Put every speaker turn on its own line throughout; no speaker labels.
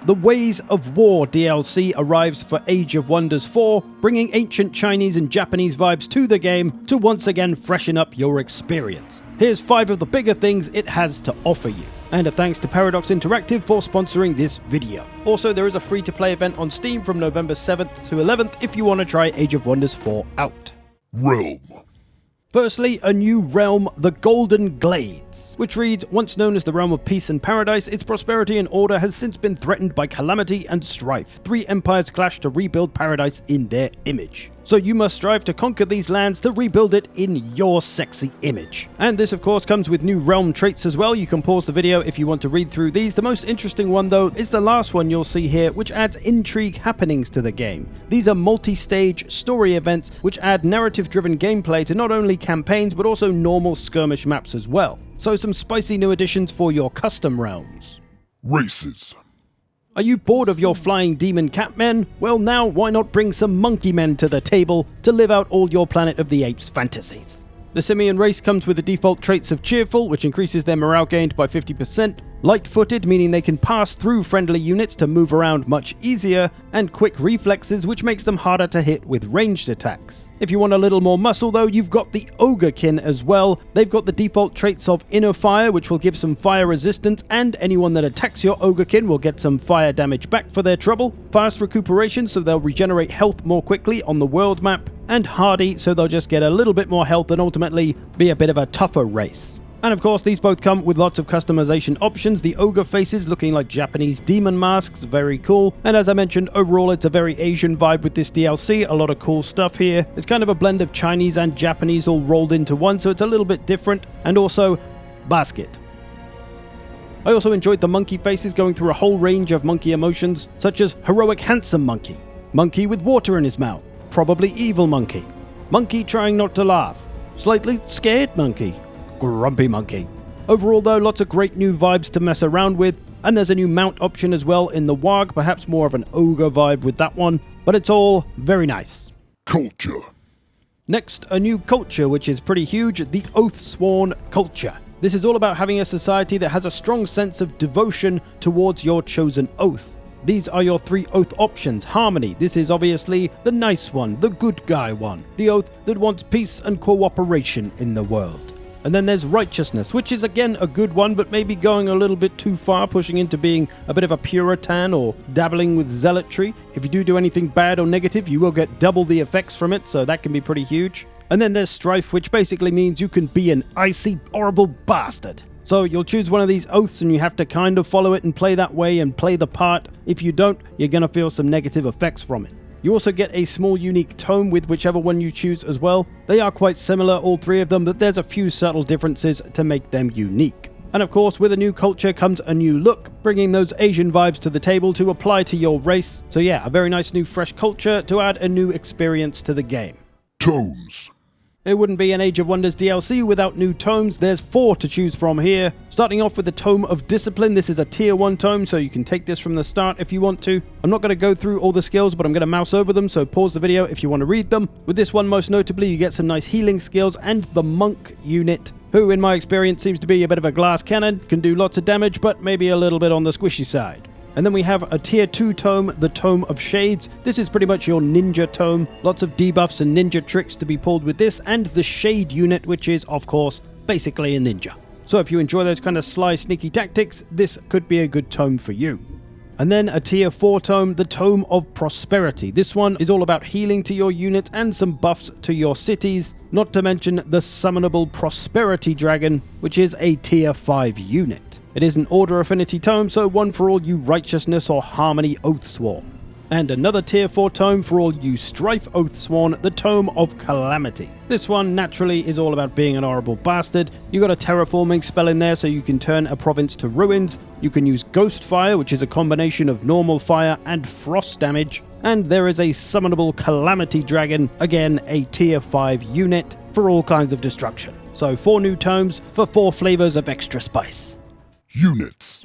The Ways of War DLC arrives for Age of Wonders 4, bringing ancient Chinese and Japanese vibes to the game to once again freshen up your experience. Here's 5 of the bigger things it has to offer you. And a thanks to Paradox Interactive for sponsoring this video. Also, there is a free-to-play event on Steam from November 7th to 11th if you want to try Age of Wonders 4 out.
Realm.
Firstly, a new realm, the Golden Glades, which reads, once known as the realm of peace and paradise, its prosperity and order has since been threatened by calamity and strife. 3 empires clash to rebuild paradise in their image. So you must strive to conquer these lands to rebuild it in your sexy image. And this of course comes with new realm traits as well. You can pause the video if you want to read through these. The most interesting one though is the last one you'll see here, which adds intrigue happenings to the game. These are multi-stage story events which add narrative-driven gameplay to not only campaigns but also normal skirmish maps as well. So some spicy new additions for your custom realms.
Races.
Are you bored of your flying demon catmen? Well now, why not bring some monkey men to the table to live out all your Planet of the Apes fantasies? The simian race comes with the default traits of cheerful, which increases their morale gained by 50%, light-footed, meaning they can pass through friendly units to move around much easier, and quick reflexes, which makes them harder to hit with ranged attacks. If you want a little more muscle though, you've got the Ogrekin as well. They've got the default traits of inner fire, which will give some fire resistance, and anyone that attacks your Ogrekin will get some fire damage back for their trouble. Fast recuperation, so they'll regenerate health more quickly on the world map, and hardy, so they'll just get a little bit more health and ultimately be a bit of a tougher race. And of course, these both come with lots of customization options. The ogre faces looking like Japanese demon masks, very cool. And as I mentioned, overall it's a very Asian vibe with this DLC, a lot of cool stuff here. It's kind of a blend of Chinese and Japanese all rolled into one, so it's a little bit different. And also, basket. I also enjoyed the monkey faces going through a whole range of monkey emotions, such as heroic handsome monkey, monkey with water in his mouth, probably evil monkey, monkey trying not to laugh, slightly scared monkey, grumpy monkey. Overall though, lots of great new vibes to mess around with, and there's a new mount option as well in the Warg, perhaps more of an ogre vibe with that one, but it's all very nice.
Culture.
Next, a new culture which is pretty huge, the Oathsworn culture. This is all about having a society that has a strong sense of devotion towards your chosen oath. These are your 3 oath options. Harmony, this is obviously the nice one, the good guy one, the oath that wants peace and cooperation in the world. And then there's righteousness, which is again a good one, but maybe going a little bit too far, pushing into being a bit of a Puritan or dabbling with zealotry. If you do anything bad or negative, you will get double the effects from it, so that can be pretty huge. And then there's strife, which basically means you can be an icy, horrible bastard. So you'll choose one of these oaths and you have to kind of follow it and play that way and play the part. If you don't, you're going to feel some negative effects from it. You also get a small unique tome with whichever one you choose as well. They are quite similar, all 3 of them, but there's a few subtle differences to make them unique. And of course, with a new culture comes a new look, bringing those Asian vibes to the table to apply to your race. So yeah, a very nice new fresh culture to add a new experience to the game.
Tomes.
It wouldn't be an Age of Wonders DLC without new tomes. There's 4 to choose from here. Starting off with the Tome of Discipline. This is a tier 1 tome, so you can take this from the start if you want to. I'm not going to go through all the skills, but I'm going to mouse over them, so pause the video if you want to read them. With this one, most notably, you get some nice healing skills and the Monk unit, who in my experience seems to be a bit of a glass cannon, can do lots of damage, but maybe a little bit on the squishy side. And then we have a tier 2 tome, the Tome of Shades. This is pretty much your ninja tome. Lots of debuffs and ninja tricks to be pulled with this, and the Shade unit, which is, of course, basically a ninja. So if you enjoy those kind of sly, sneaky tactics, this could be a good tome for you. And then a tier 4 tome, the Tome of Prosperity. This one is all about healing to your unit and some buffs to your cities, not to mention the summonable Prosperity Dragon, which is a tier 5 unit. It is an Order Affinity tome, so one for all you Righteousness or Harmony Oathsworn. And another tier 4 tome for all you Strife Oathsworn, the Tome of Calamity. This one naturally is all about being an horrible bastard. You got a terraforming spell in there so you can turn a province to ruins. You can use Ghost Fire, which is a combination of normal fire and frost damage. And there is a summonable Calamity Dragon, again a tier 5 unit for all kinds of destruction. So 4 new tomes for 4 flavors of extra spice.
Units.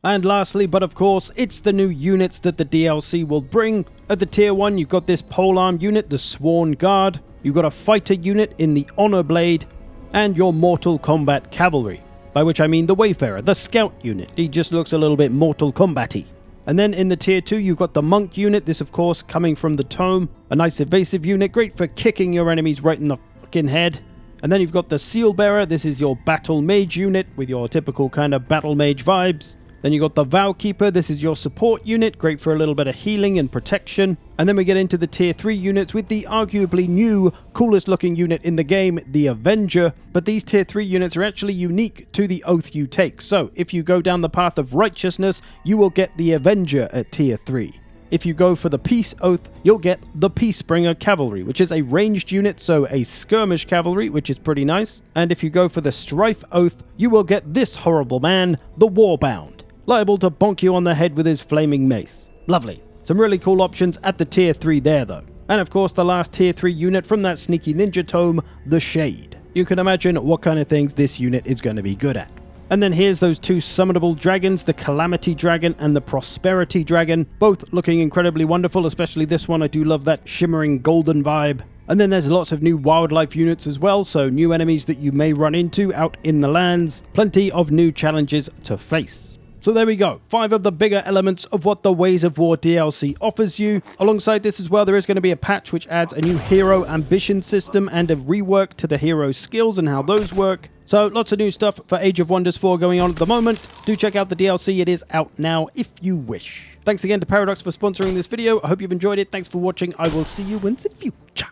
And lastly, but of course, it's the new units that the DLC will bring. At the tier 1, you've got this polearm unit, the Sworn Guard. You've got a fighter unit in the Honor Blade, and your Mortal Kombat Cavalry. By which I mean the Wayfarer, the Scout unit. He just looks a little bit Mortal Kombat-y. And then in the tier 2, you've got the Monk unit. This, of course, coming from the Tome. A nice evasive unit, great for kicking your enemies right in the fucking head. And then you've got the Seal Bearer. This is your Battle Mage unit with your typical kind of Battle Mage vibes. Then you've got the Vow Keeper. This is your support unit, great for a little bit of healing and protection. And then we get into the tier 3 units with the arguably new, coolest looking unit in the game, the Avenger. But these tier 3 units are actually unique to the oath you take. So if you go down the path of righteousness, you will get the Avenger at tier 3. If you go for the Peace Oath, you'll get the Peacebringer Cavalry, which is a ranged unit, so a skirmish cavalry, which is pretty nice. And if you go for the Strife Oath, you will get this horrible man, the Warbound, liable to bonk you on the head with his flaming mace. Lovely. Some really cool options at the tier 3 there, though. And of course, the last tier 3 unit from that sneaky ninja tome, the Shade. You can imagine what kind of things this unit is going to be good at. And then here's those two summonable dragons, the Calamity Dragon and the Prosperity Dragon, both looking incredibly wonderful, especially this one. I do love that shimmering golden vibe. And then there's lots of new wildlife units as well, so new enemies that you may run into out in the lands. Plenty of new challenges to face. So there we go, 5 of the bigger elements of what the Ways of War DLC offers you. Alongside this as well, there is going to be a patch which adds a new hero ambition system and a rework to the hero's skills and how those work. So lots of new stuff for Age of Wonders 4 going on at the moment. Do check out the DLC, it is out now if you wish. Thanks again to Paradox for sponsoring this video. I hope you've enjoyed it. Thanks for watching. I will see you in the future.